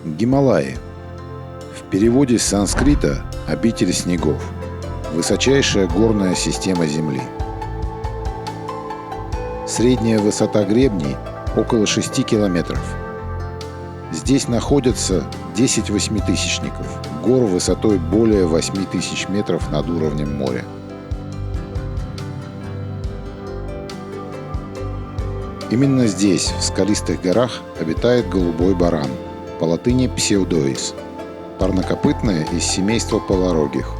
Гималаи. В переводе с санскрита «обитель снегов». Высочайшая горная система Земли. Средняя высота гребней около 6 километров. Здесь находятся 10 восьмитысячников, гор высотой более 8000 метров над уровнем моря. Именно здесь, в скалистых горах, обитает голубой баран, по латыни псеудоис, парнокопытное из семейства палорогих.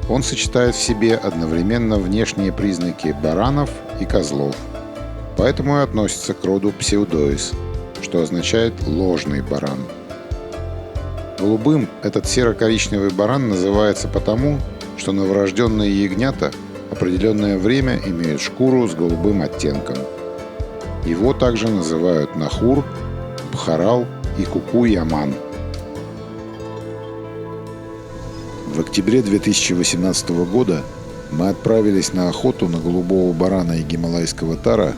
Он сочетает в себе одновременно внешние признаки баранов и козлов, поэтому и относится к роду псеудоис, что означает «ложный баран». Голубым этот серо-коричневый баран называется потому, что новорожденные ягнята определенное время имеют шкуру с голубым оттенком. Его также называют нахур, бхарал и куку-яман. В октябре 2018 года мы отправились на охоту на голубого барана и гималайского тара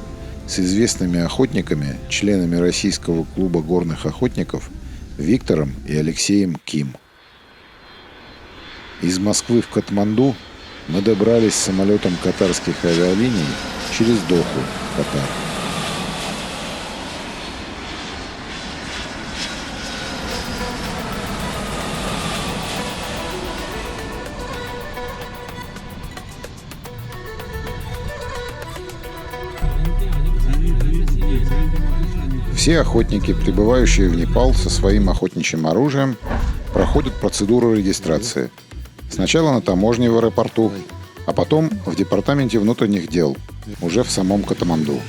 с известными охотниками, членами Российского клуба горных охотников Виктором и Алексеем Ким. Из Москвы в Катманду мы добрались самолетом катарских авиалиний через Доху, Катар. Все охотники, прибывающие в Непал со своим охотничьим оружием, проходят процедуру регистрации. Сначала на таможне в аэропорту, а потом в департаменте внутренних дел, уже в самом Катманду.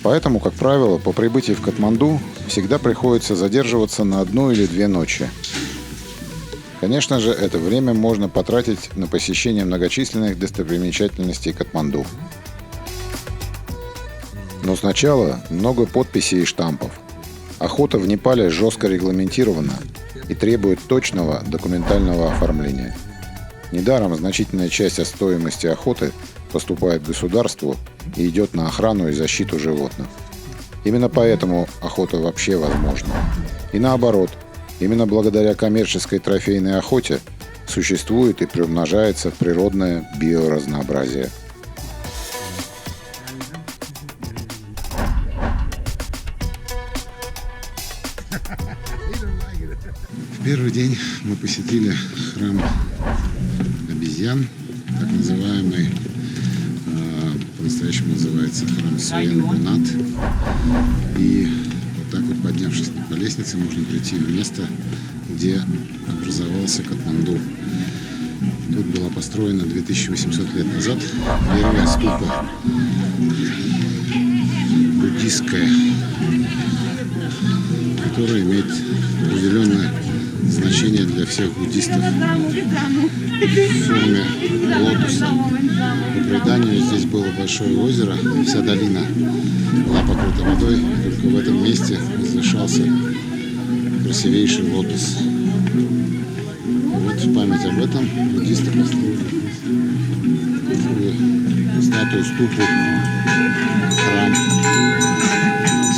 Поэтому, как правило, по прибытии в Катманду всегда приходится задерживаться на 1 или 2 ночи. Конечно же, это время можно потратить на посещение многочисленных достопримечательностей Катманду. Но сначала много подписей и штампов. Охота в Непале жестко регламентирована и требует точного документального оформления. Недаром значительная часть от стоимости охоты поступает государству и идет на охрану и защиту животных. Именно поэтому охота вообще возможна. И наоборот, именно благодаря коммерческой трофейной охоте существует и приумножается природное биоразнообразие. В первый день мы посетили храм обезьян, так называемый, по-настоящему называется храм Суен-Гунат. И вот так вот, поднявшись по лестнице, можно прийти в место, где образовался Катманду. Тут была построена 2800 лет назад первая ступа буддистская, которая имеет определенное значение для всех буддистов в форме лотоса. По преданию, здесь было большое озеро, вся долина была покрыта водой, и только в этом месте возвышался красивейший лотос. Вот в память об этом буддисты построили статую, ступу, храм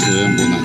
Суен-Гунат.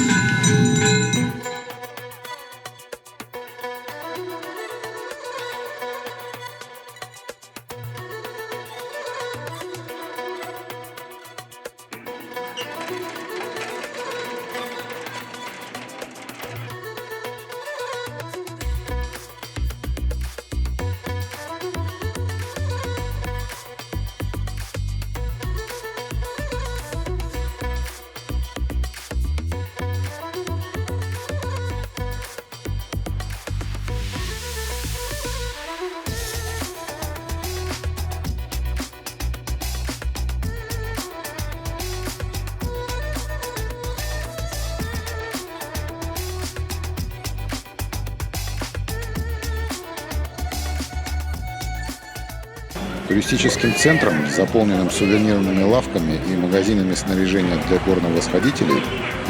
Туристическим центром, заполненным сувенирными лавками и магазинами снаряжения для горновосходителей,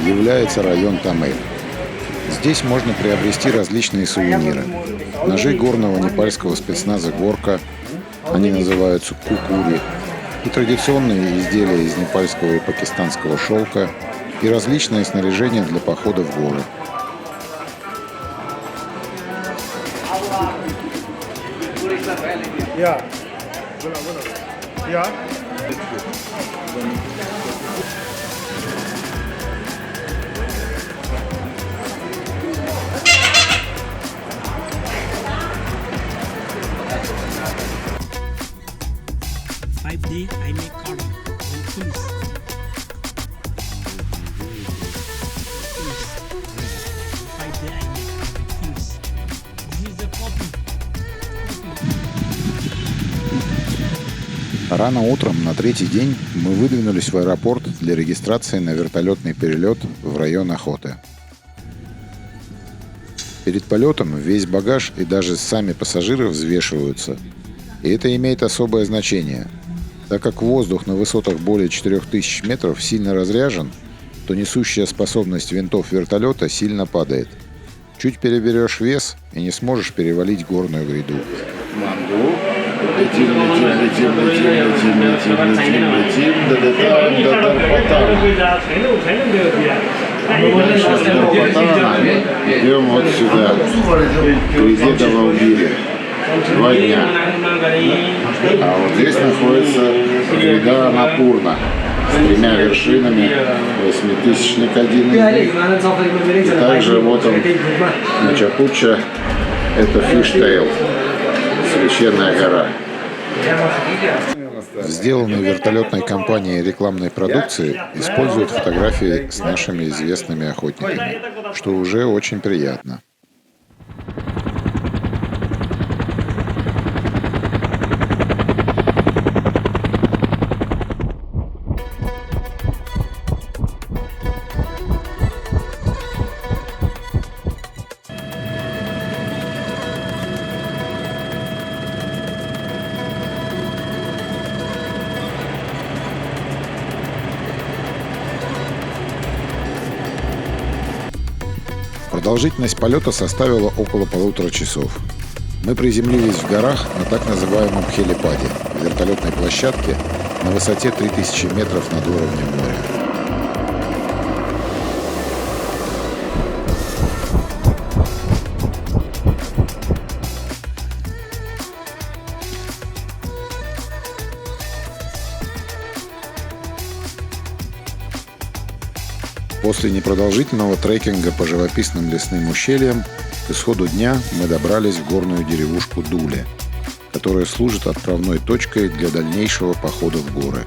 является район Тамэль. Здесь можно приобрести различные сувениры. Ножи горного непальского спецназа «Горка», они называются кукури, и традиционные изделия из непальского и пакистанского шелка, и различное снаряжение для похода в горы. Five day I make carbon on tools. Five day I make carbon tools. This is the copy. Рано утром на третий день мы выдвинулись в аэропорт для регистрации на вертолетный перелет в район Охоты. Перед полетом весь багаж и даже сами пассажиры взвешиваются. И это имеет особое значение. Так как воздух на высотах более 4000 метров сильно разряжен, то несущая способность винтов вертолета сильно падает. Чуть переберешь вес и не сможешь перевалить горную гряду. Летим, долетаем до Дарпатана. Идем вот сюда, к реке Давалгири. 2 дня. А вот здесь находится гряда Анапурна с 3 вершинами, 8000-ник один из них. И также вот он, Мачапуча, это Фиштейл, священная гора. В сделанной вертолетной компанией рекламной продукции используют фотографии с нашими известными охотниками, что уже очень приятно. Продолжительность полета составила около 1,5 часов. Мы приземлились в горах на так называемом хелипаде, вертолетной площадке на высоте 3000 метров над уровнем моря. После непродолжительного трекинга по живописным лесным ущельям к исходу дня мы добрались в горную деревушку Дуле, которая служит отправной точкой для дальнейшего похода в горы.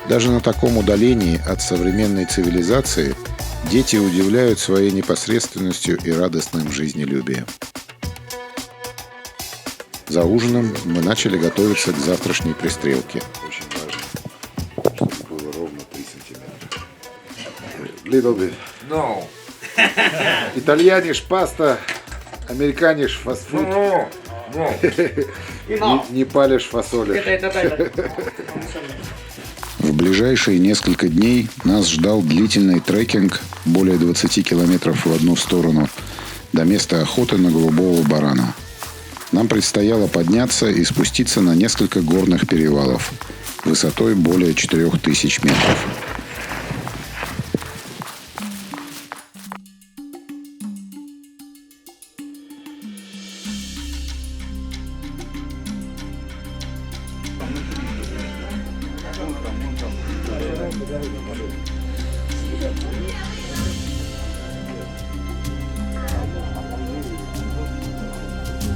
Даже на таком удалении от современной цивилизации дети удивляют своей непосредственностью и радостным жизнелюбием. За ужином мы начали готовиться к завтрашней пристрелке. Очень важно, чтобы было ровно 3 сантиметра. Little bit. No. Итальяниш, паста, американиш, фастфуд. No. Не палишь фасоли. В ближайшие несколько дней нас ждал длительный трекинг более 20 километров в одну сторону до места охоты на голубого барана. Нам предстояло подняться и спуститься на несколько горных перевалов высотой более 4000 метров.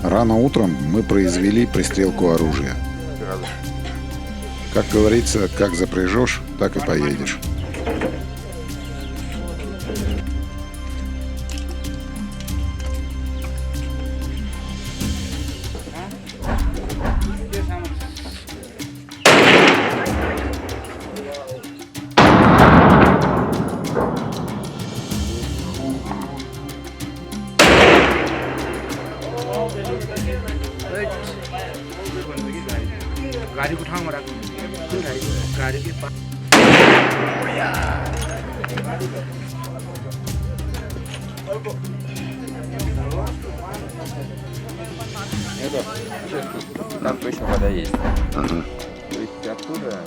Рано утром мы произвели пристрелку оружия. Как говорится, как запряжешь, так и поедешь. गाडीको ठाउँमा राख्नु गाडी Там точно вода есть. Ага. То есть оттуда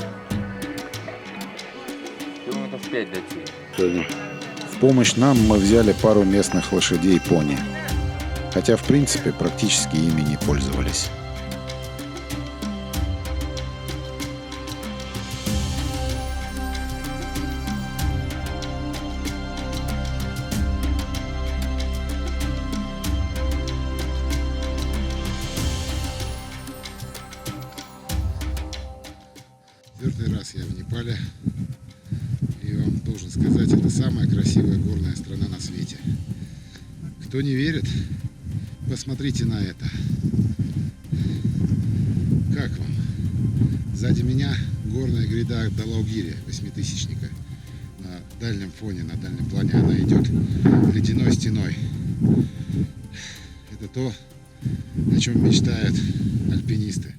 километров 5 дойти. Понял. В помощь нам мы взяли пару местных лошадей пони. Хотя, в принципе, практически ими не пользовались. Четвертый раз я в Непале. И вам должен сказать, это самая красивая горная страна на свете. Кто не верит, посмотрите на это. Как вам? Сзади меня горная гряда Далаугири, 8000-ника. На дальнем фоне, на дальнем плане она идет ледяной стеной. Это то, о чем мечтают альпинисты.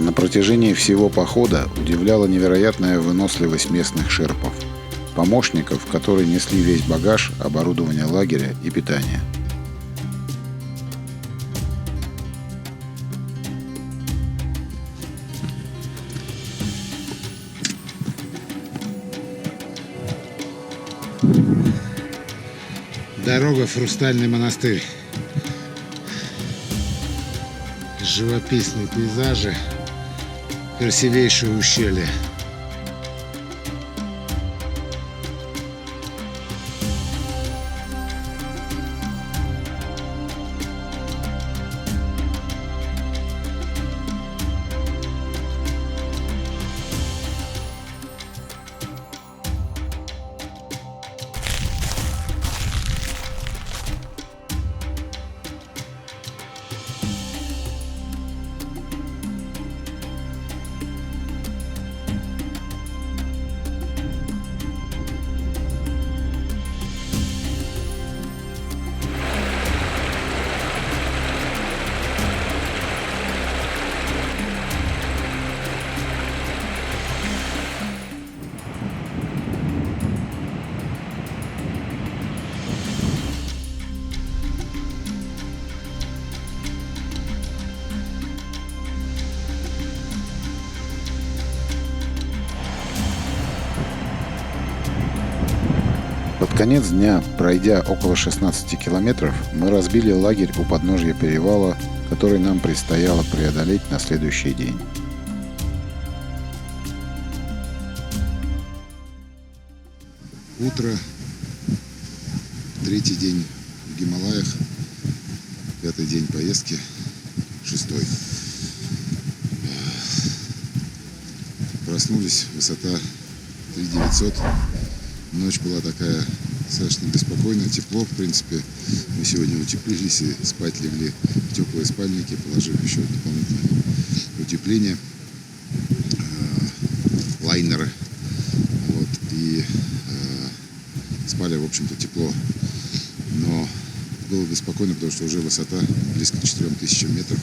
На протяжении всего похода удивляла невероятная выносливость местных шерпов, помощников, которые несли весь багаж, оборудование лагеря и питание. Дорога в Хрустальный монастырь. Живописные пейзажи, красивейшее ущелье. Под конец дня, пройдя около 16 километров, мы разбили лагерь у подножья перевала, который нам предстояло преодолеть на следующий день. Утро, третий день в Гималаях, пятый день поездки, шестой. Проснулись, высота 3900. Ночь была такая достаточно беспокойная, тепло, в принципе. Мы сегодня утеплились и спать легли в теплые спальники, положив еще дополнительное утепление, лайнеры. Вот, и спали, в общем-то, тепло. Но было беспокойно, потому что уже высота близко к 4000 метров.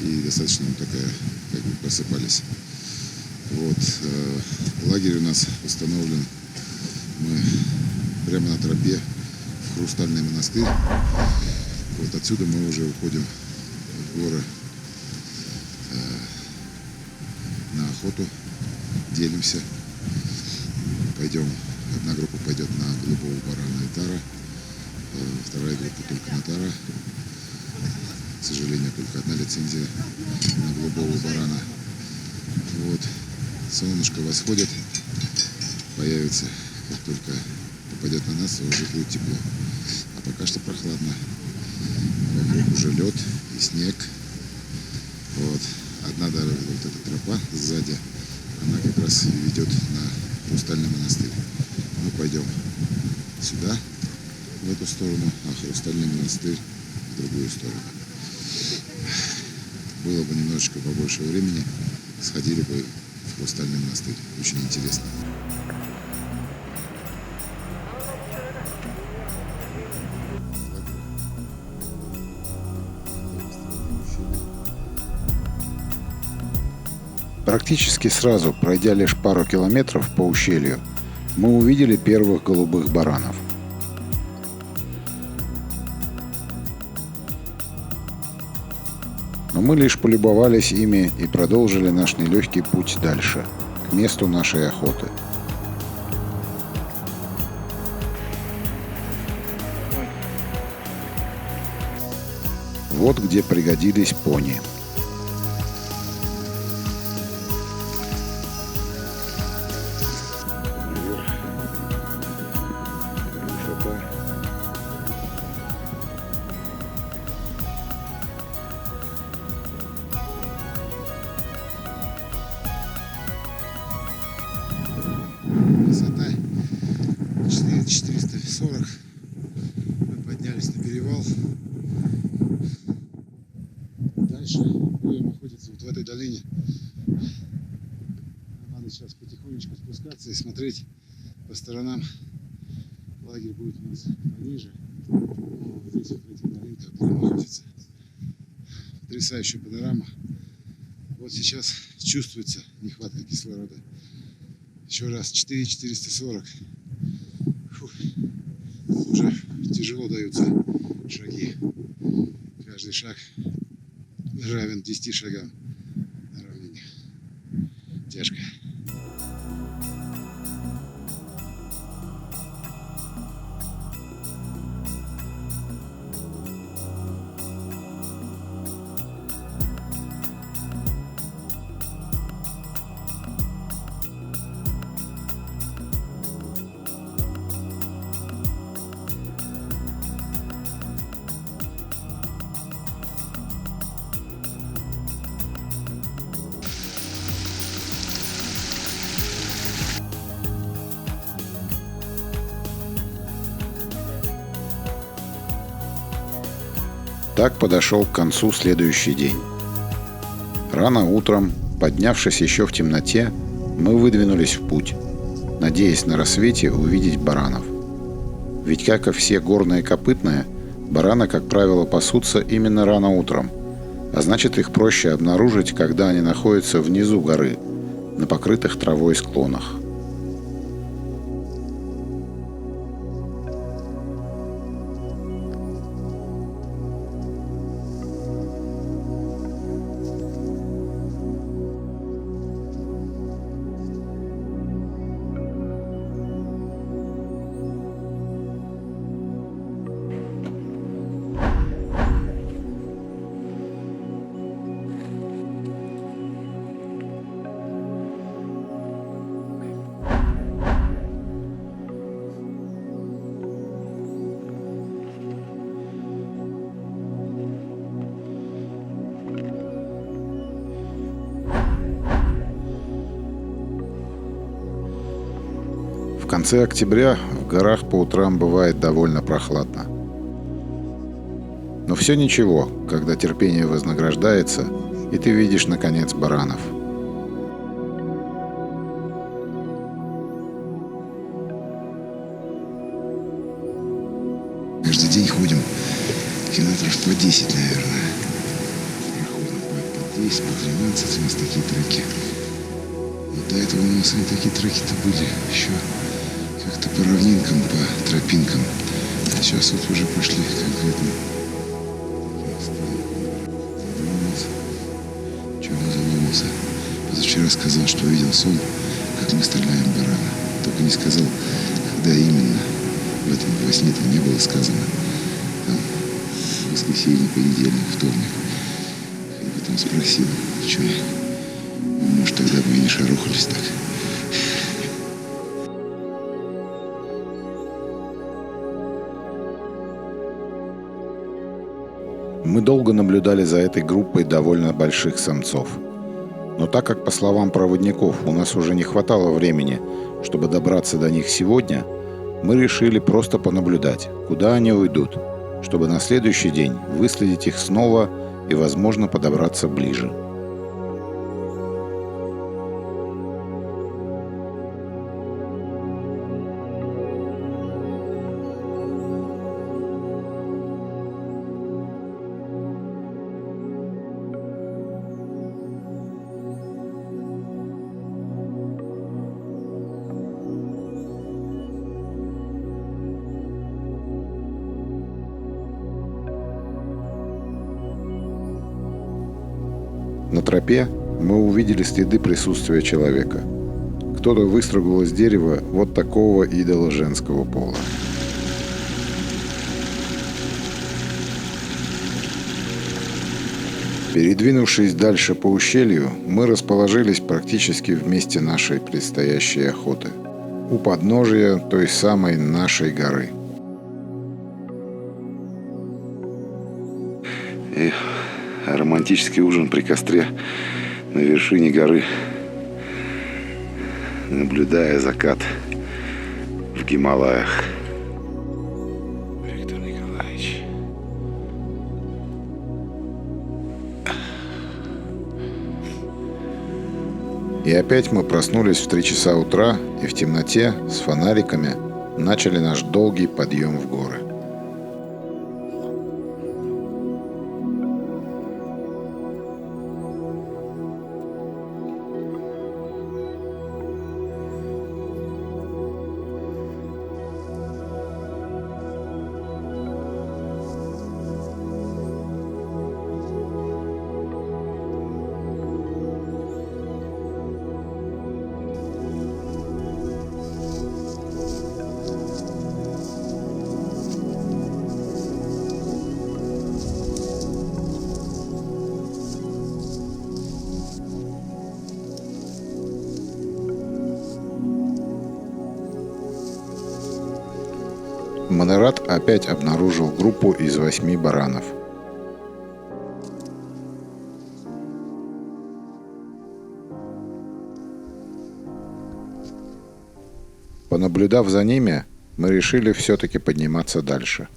И достаточно такая, как бы просыпались. Вот, лагерь у нас установлен. Мы прямо на тропе в Хрустальный монастырь. Вот отсюда мы уже уходим в горы на охоту, делимся. Пойдем, одна группа пойдет на голубого барана и тара, вторая группа только на тара. К сожалению, только одна лицензия на голубого барана. Вот. Солнышко восходит, появится, как только упадет на нас, и уже будет тепло. А пока что прохладно. Вокруг уже лед и снег. Вот. Одна дорога, вот эта тропа сзади, она как раз и ведет на Хрустальный монастырь. Мы пойдем сюда, в эту сторону, а Хрустальный монастырь в другую сторону. Было бы немножечко побольше времени, сходили бы в Хрустальный монастырь. Очень интересно. Практически сразу, пройдя лишь пару километров по ущелью, мы увидели первых голубых баранов. Но мы лишь полюбовались ими и продолжили наш нелегкий путь дальше, к месту нашей охоты. Вот где пригодились пони. Высота 440. Мы поднялись на перевал. Дальше будем охотиться вот в этой долине. Надо сейчас потихонечку спускаться и смотреть по сторонам. Лагерь будет у нас пониже. Вот здесь вот в этих долинках будем охотиться. Потрясающая панорама. Вот сейчас чувствуется нехватка кислорода. Еще раз, 440. Фух. Уже тяжело даются шаги. Каждый шаг равен 10 шагам на равнине. Тяжко. Так подошел к концу следующий день. Рано утром, поднявшись еще в темноте, мы выдвинулись в путь, надеясь на рассвете увидеть баранов. Ведь, как и все горные копытные, бараны, как правило, пасутся именно рано утром, а значит, их проще обнаружить, когда они находятся внизу горы, на покрытых травой склонах. В конце октября в горах по утрам бывает довольно прохладно. Но все ничего, когда терпение вознаграждается, и ты видишь, наконец, баранов. Каждый день ходим километров по 10, наверное. Проходим по 10, по 13 у нас такие треки. Вот до этого у нас и такие треки-то были еще как-то по равнинкам, по тропинкам. А сейчас вот уже пошли конкретно. Чего он задумался? Позавчера сказал, что увидел сон, как мы стреляем барана. Только не сказал, когда именно. В этом во сне-то не было сказано. Там воскресенье, понедельник, вторник. И потом спросил, что я. Может, тогда бы и не шарохались так. Мы долго наблюдали за этой группой довольно больших самцов. Но так как, по словам проводников, у нас уже не хватало времени, чтобы добраться до них сегодня, мы решили просто понаблюдать, куда они уйдут, чтобы на следующий день выследить их снова и, возможно, подобраться ближе. На тропе мы увидели следы присутствия человека. Кто-то выстрогал из дерева вот такого идола женского пола. Передвинувшись дальше по ущелью, мы расположились практически в месте нашей предстоящей охоты. У подножия той самой нашей горы. Романтический ужин при костре на вершине горы, наблюдая закат в Гималаях. Виктор Николаевич. И опять мы проснулись в 3 часа утра и в темноте с фонариками начали наш долгий подъем в горы. Манерат опять обнаружил группу из 8 баранов. Понаблюдав за ними, мы решили все-таки подниматься дальше.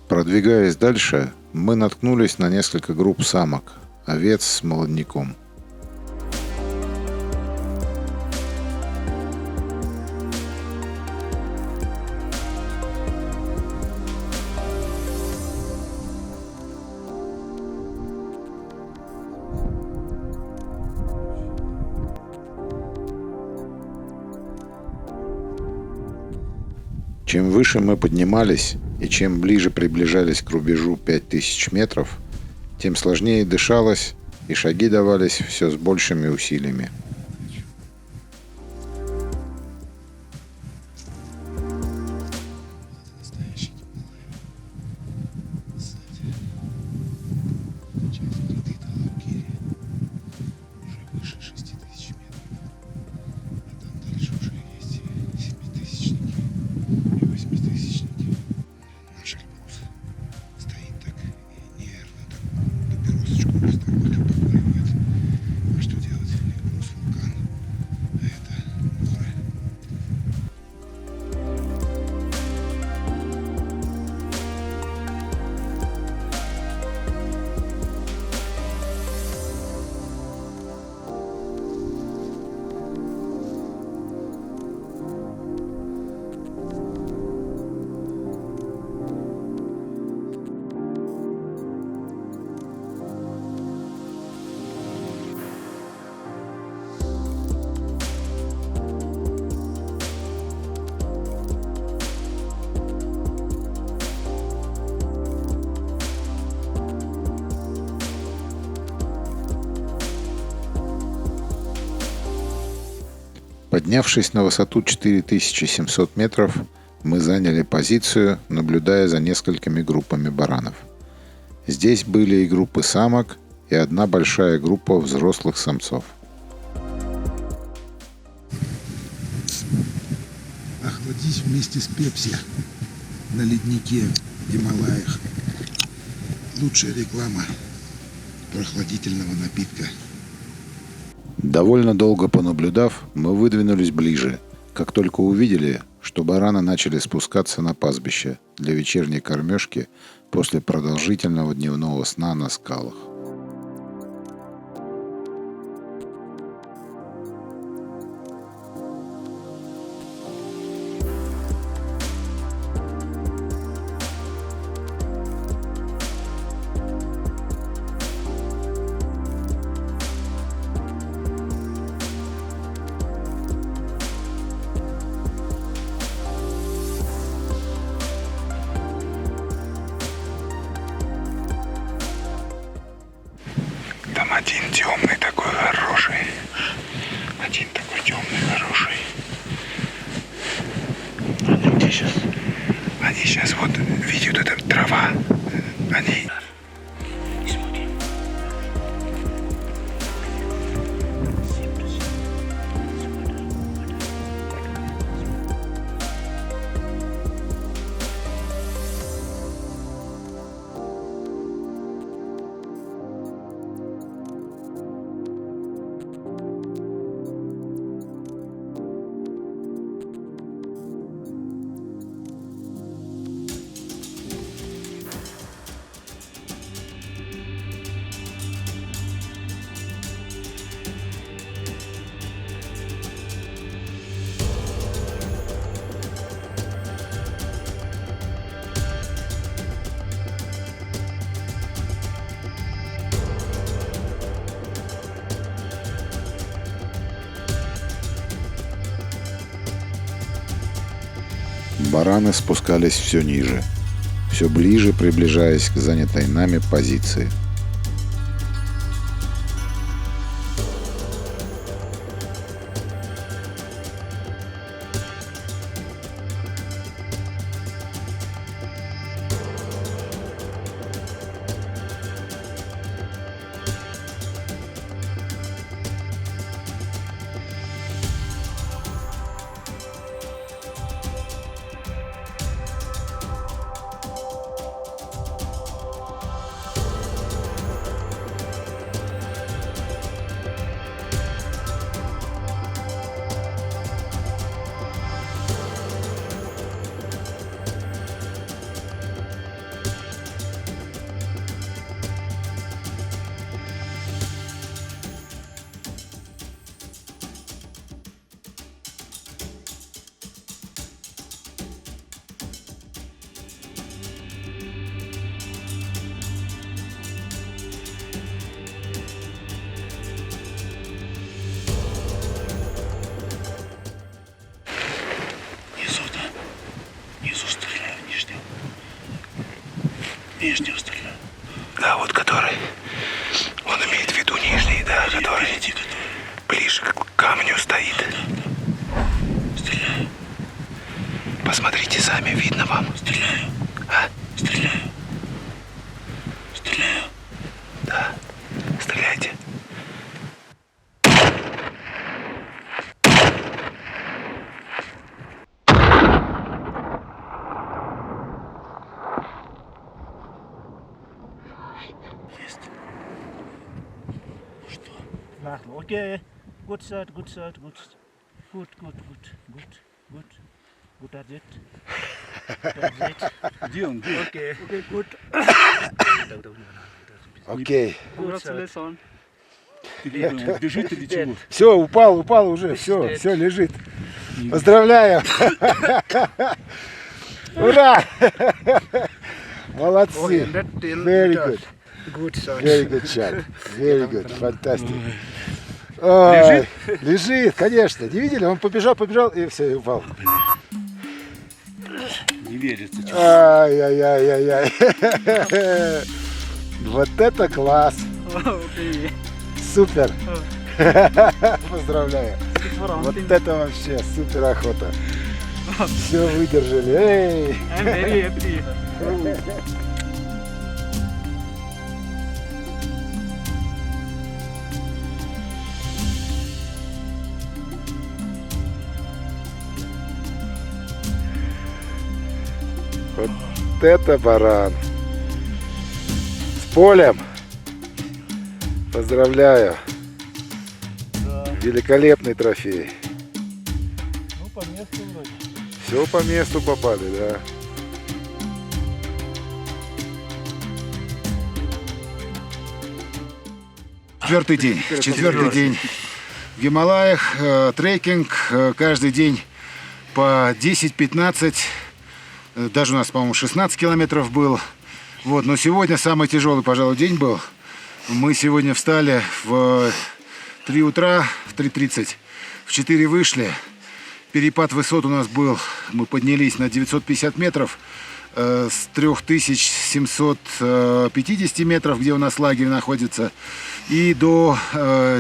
Продвигаясь дальше, мы наткнулись на несколько групп самок, овец с молодняком. Чем выше мы поднимались и чем ближе приближались к рубежу 5000 метров, тем сложнее дышалось и шаги давались все с большими усилиями. Что делать? Эльбрус Поднявшись на высоту 4700 метров, мы заняли позицию, наблюдая за несколькими группами баранов. Здесь были и группы самок, и одна большая группа взрослых самцов. Охладись вместе с пепси на леднике в Гималаях. Лучшая реклама прохладительного напитка. Довольно долго понаблюдав, мы выдвинулись ближе, как только увидели, что бараны начали спускаться на пастбище для вечерней кормежки после продолжительного дневного сна на скалах. Там один темный такой хороший. Один такой темный хороший. Они где сейчас? Они сейчас вот видят эта трава. Они... Бараны спускались все ниже, все ближе приближаясь к занятой нами позиции. Нижнего стреляю. Да, вот который. Он имеет в виду нижний, да, который ближе к камню стоит. Стреляю. Посмотрите сами, видно вам. Стреляю. А? Стреляю. Стреляю. Да. Стреляйте. Okay, good shot, good shot, good. Good. Good target. Okay. Okay, good. Окей. Congratulations. Бежит или чего? Все, упал уже, все лежит. Поздравляю. Ура! Молодцы. Very good. Good shot. Very good shot. Very good. Fantastic. Ой, лежит, конечно. Не видели? Он побежал и все, и упал. Не верится. Ай-яй-яй-яй-яй. Вот это класс. Супер. Поздравляю. Четвером. Вот это вообще супер охота. Все выдержали. Эй! I'm very happy. Вот это баран. С полем. Поздравляю. Да. Великолепный трофей. Ну, по месту вроде. Все по месту попали, да. Четвертый день в Гималаях, трекинг, каждый день по 10-15, даже у нас, по-моему, 16 километров был. Вот, но сегодня самый тяжелый, пожалуй, день был. Мы сегодня встали в 3 утра, в 3:30, в 4 вышли. Перепад высот у нас был, мы поднялись на 950 метров с 3750 метров, где у нас лагерь находится, и до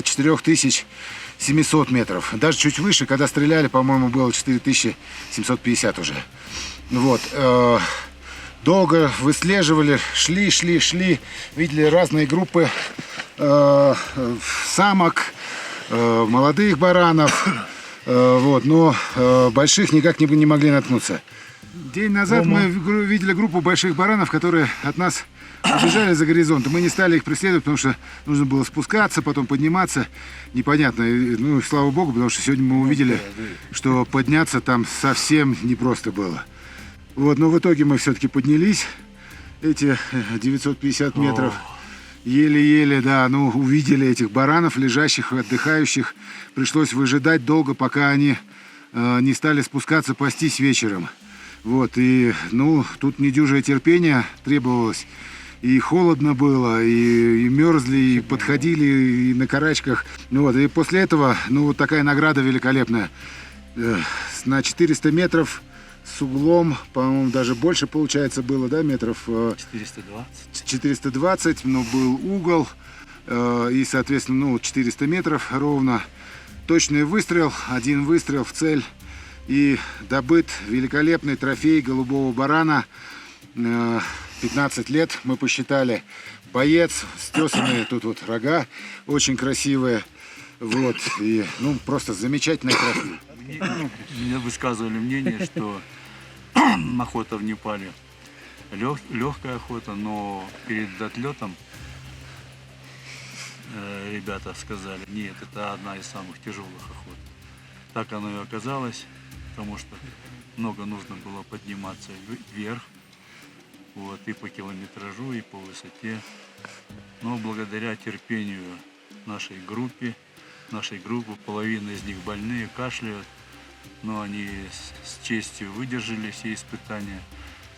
4700 метров. Даже чуть выше, когда стреляли, по-моему, было 4750 уже. Вот. Долго выслеживали, шли, видели разные группы самок, молодых баранов. Вот, но больших никак не могли наткнуться. День назад мы видели группу больших баранов, которые от нас убежали за горизонт. Мы не стали их преследовать, потому что нужно было спускаться, потом подниматься. Непонятно. Ну, слава богу, потому что сегодня мы увидели, что подняться там совсем непросто было. Вот, но в итоге мы все-таки поднялись. Эти 950 метров. Еле-еле, да, ну, увидели этих баранов, лежащих, отдыхающих. Пришлось выжидать долго, пока они не стали спускаться, пастись вечером. Вот, и, ну, тут недюжее терпение требовалось. И холодно было, и мерзли, и подходили, и на карачках. Ну, вот, и после этого, ну, вот такая награда великолепная. На 400 метров с углом, по-моему, даже больше получается было, да, метров? 420. 420, но был угол, и, соответственно, ну, 400 метров ровно. Точный выстрел, один выстрел в цель, и добыт великолепный трофей голубого барана. 15 лет мы посчитали. Боец, стесанные тут вот рога, очень красивые. Вот, и, ну, просто замечательный трофей. Мне высказывали мнение, что охота в Непале легкая охота, но перед отлетом ребята сказали, нет, это одна из самых тяжелых охот. Так оно и оказалось, потому что много нужно было подниматься вверх, вот, и по километражу, и по высоте. Но благодаря терпению нашей группы, половина из них больные, кашляют, но они с честью выдержали все испытания,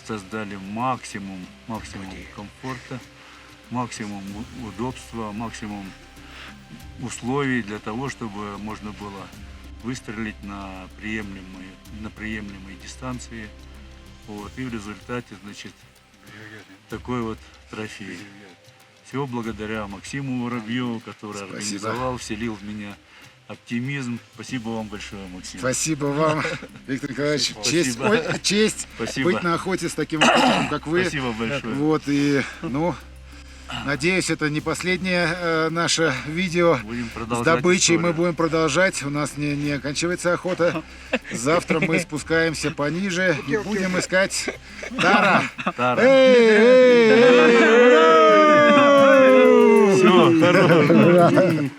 создали максимум комфорта, максимум удобства, максимум условий для того, чтобы можно было выстрелить на приемлемой дистанции. Вот, и в результате, значит, такой вот трофей. Все благодаря Максиму Воробьеву, который организовал, вселил в меня оптимизм. Спасибо вам большое, Максим. Спасибо вам, Виктор Николаевич. Спасибо. Честь Спасибо. быть на охоте с таким охотником, как вы. Спасибо большое. Вот, и, ну, надеюсь, это не последнее наше видео Будем с продолжать добычей. историю. Мы будем продолжать. У нас не оканчивается охота. Завтра мы спускаемся пониже и будем искать Тара. Тара. Все, Хорошо.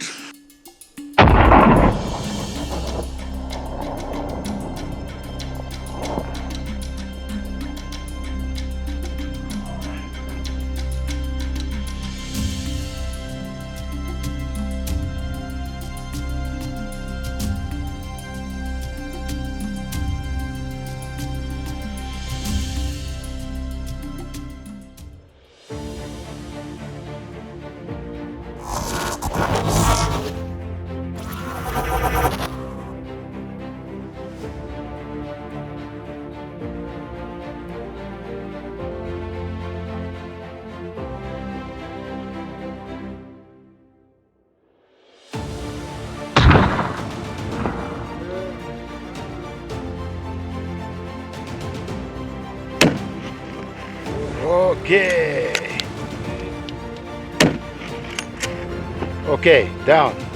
Окей. Окей, down.